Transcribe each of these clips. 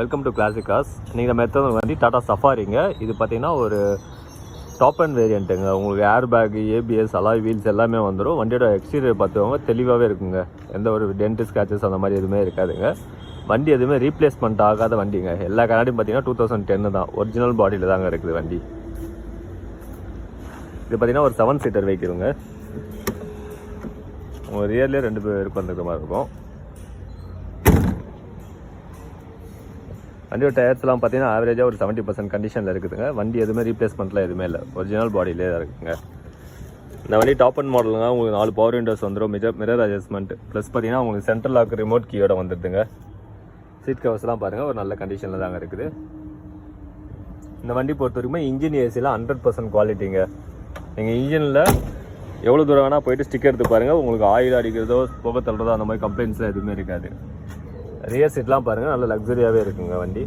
Welcome to classic cars. நீங்கள் நம்ம எடுத்தது வந்து டாடா சஃபாரிங்க. இது பார்த்தீங்கன்னா ஒரு டாப் அண்ட் வேரியண்ட்டுங்க. உங்களுக்கு airbag, ABS, alloy wheels எல்லாமே வந்துடும். வண்டியோட எக்ஸ்டீரியர் பார்த்துவாங்க, தெளிவாகவே இருக்குங்க. எந்த ஒரு டென்ட் ஸ்க்ராச்சஸ் அந்த மாதிரி எதுவுமே இருக்காதுங்க. வண்டி எதுவுமே ரீப்ளேஸ்மெண்ட் ஆகாத வண்டிங்க. எல்லா கண்ணாடியும் பார்த்தீங்கன்னா 2010 தான். ஒரிஜினல் பாடியில் தாங்க இருக்குது வண்டி. இது பார்த்தீங்கன்னா ஒரு 7 சீட்டர் வெஹிக்கிளுங்க. உங்கள் ரியர்லேயே 2 பேர் உட்காந்துக்கிற மாதிரி இருக்கும். வண்டியோட டயர்ஸ்லாம் பார்த்தீங்கன்னா ஆவரேஜாக ஒரு 70% கண்டிஷனில் இருக்குதுங்க. வண்டி எதுவுமே ரீப்ளேஸ்மெண்ட்லாம் எதுவுமே இல்லை, ஒரிஜினல் பாடியிலே தான் இருக்குங்க. இந்த வண்டி டாப் அண்ட் மாடலுங்க. உங்களுக்கு 4 பவர் விண்டோஸ் வந்துடும், மிரர் அட்ஜஸ்ட்மெண்ட் ப்ளஸ் பார்த்தீங்கன்னா உங்களுக்கு சென்ட்ரல் லாக் ரிமோட் கீயோட வந்துடுதுங்க. சீட் கவர்ஸ்லாம் பாருங்கள் ஒரு நல்ல கண்டிஷனில் தாங்க இருக்குது. இந்த வண்டி பொறுத்த வரைக்கும் இன்ஜின் ஏசியில் 100% குவாலிட்டிங்க. நீங்கள் இன்ஜினில் எவ்வளோ தூரம் வேணால் போயிட்டு ஸ்டிக்கர் எடுத்து பாருங்கள், உங்களுக்கு ஆயில் அடிக்கிறதோ புகை தள்ளுறதோ அந்த மாதிரி கம்ப்ளைண்ட்ஸ்லாம் எதுவுமே இருக்காது. ரியர் சீட்லாம் பாருங்கள் நல்ல லக்ஸரியாகவே இருக்குங்க வண்டி.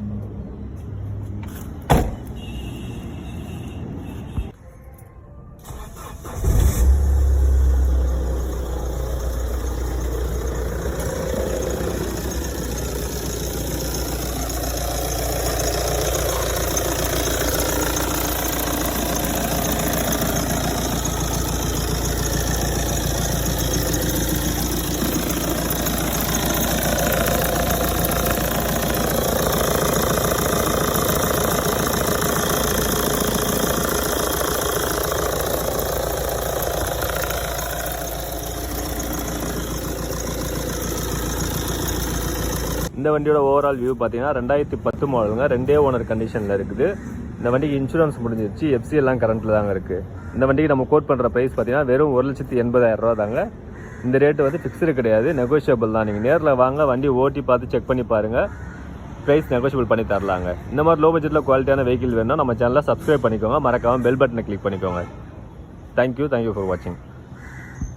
இந்த வண்டியோட ஓவரால் வியூ பார்த்தீங்கன்னா 2010 மாடலுங்க. 2 ஓனர் கண்டிஷனில் இருக்குது. இந்த வண்டிக்கு இன்சூரன்ஸ் முடிஞ்சிருச்சு, எஃப்சி எல்லாம் கரண்ட்டில் தாங்க இருக்குது. இந்த வண்டிக்கு நம்ம கோட் பண்ணுற ப்ரைஸ் பார்த்தீங்கன்னா வெறும் 1,80,000 ரூபா தாங்க. இந்த ரேட்டு வந்து ஃபிக்ஸ்டு கிடையாது, நெகோஷியபிள் தான். நீங்கள் நேரில் வாங்க, வண்டி ஓட்டி பார்த்து செக் பண்ணி பாருங்கள், ப்ரைஸ் நெகோஷியபிள் பண்ணி தரலாங்க. இந்த மாதிரி லோ பட்ஜெட்டில் குவாலிட்டியான வெஹிக்கிள் வேணும்னா நம்ம சேனலை சப்ஸ்கிரைப் பண்ணிக்கோங்க, மறக்காமல் பெல் பட்டனை கிளிக் பண்ணிக்கோங்க. தேங்க்யூ ஃபார் வாட்சிங்.